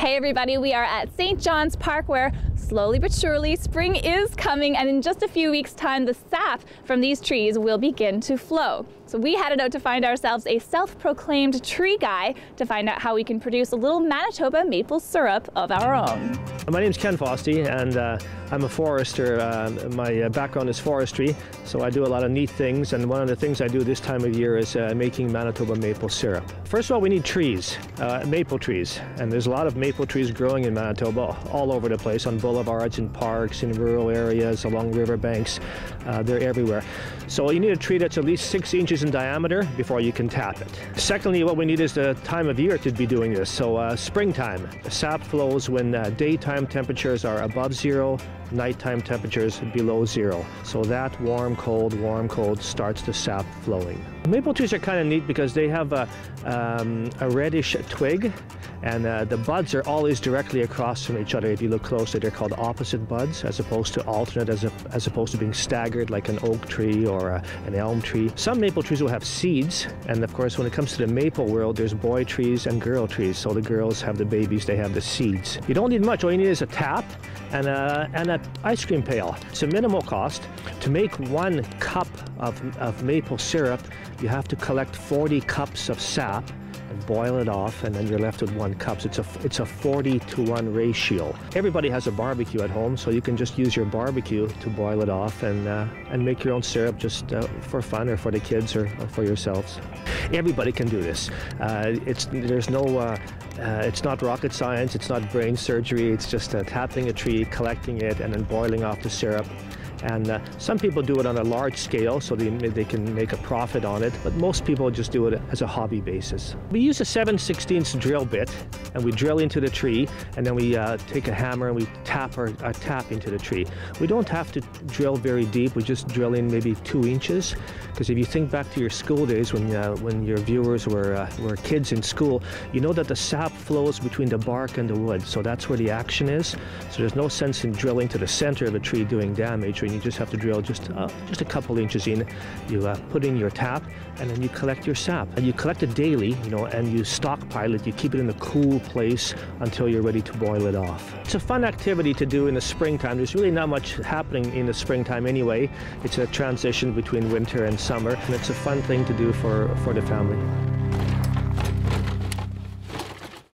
Hey everybody, we are at St. John's Park where slowly but surely spring is coming, and in just a few weeks' time the sap from these trees will begin to flow. So we headed out to find ourselves a self-proclaimed tree guy to find out how we can produce a little Manitoba maple syrup of our own. My name's Ken Fosty, and I'm a forester. My background is forestry, so I do a lot of neat things, and one of the things I do this time of year is making Manitoba maple syrup. First of all, we need trees, maple trees, and there's a lot of maple trees growing in Manitoba all over the place, on boulevards, in parks, in rural areas, along riverbanks. They're everywhere. So you need a tree that's at least 6 inches in diameter before you can tap it. Secondly, what we need is the time of year to be doing this. So springtime, the sap flows when daytime temperatures are above zero, nighttime temperatures below zero. So that warm, cold starts the sap flowing. Maple trees are kind of neat because they have a reddish twig, and the buds are always directly across from each other. If you look closely, they're called opposite buds, as opposed to alternate, as opposed to being staggered like an oak tree or an elm tree. Some maple trees will have seeds, and of course when it comes to the maple world, there's boy trees and girl trees. So the girls have the babies, they have the seeds. You don't need much. All you need is a tap and an ice cream pail. It's a minimal cost. To make 1 cup of maple syrup, you have to collect 40 cups of sap and boil it off, and then you're left with 1 cup. So it's a 40-to-1 ratio. Everybody has a barbecue at home, so you can just use your barbecue to boil it off and make your own syrup just for fun, or for the kids, or for yourselves. Everybody can do this. It's not rocket science, it's not brain surgery, it's just tapping a tree, collecting it, and then boiling off the syrup. And some people do it on a large scale so they can make a profit on it, but most people just do it as a hobby basis. We use a 7/16 drill bit, and we drill into the tree, and then we take a hammer and we tap our tap into the tree. We don't have to drill very deep, we just drill in maybe 2 inches, because if you think back to your school days when your viewers were kids in school, you know that the sap flows between the bark and the wood, so that's where the action is. So there's no sense in drilling to the center of a tree doing damage. You just have to drill just a couple inches in. You put in your tap, and then you collect your sap. And you collect it daily, and you stockpile it. You keep it in a cool place until you're ready to boil it off. It's a fun activity to do in the springtime. There's really not much happening in the springtime anyway. It's a transition between winter and summer, and it's a fun thing to do for the family.